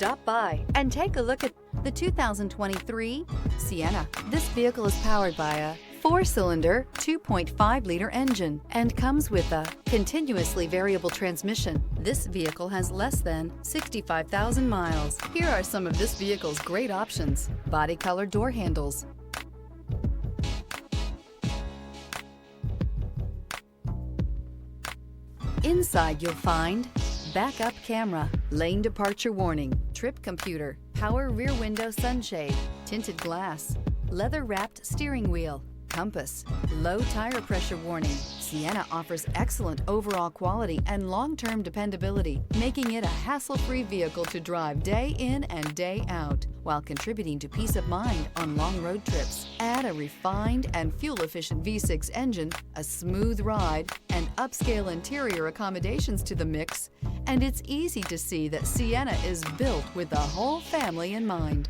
Stop by and take a look at the 2023 Sienna. This vehicle is powered by a 4-cylinder, 2.5-liter engine and comes with a continuously variable transmission. This vehicle has less than 65,000 miles. Here are some of this vehicle's great options: body color door handles, inside you'll find backup camera, lane departure warning, trip computer, power rear window sunshade, tinted glass, leather-wrapped steering wheel, compass, low tire pressure warning. Sienna offers excellent overall quality and long-term dependability, making it a hassle-free vehicle to drive day in and day out, while contributing to peace of mind on long road trips. Add a refined and fuel-efficient V6 engine, a smooth ride, and upscale interior accommodations to the mix, and it's easy to see that Sienna is built with the whole family in mind.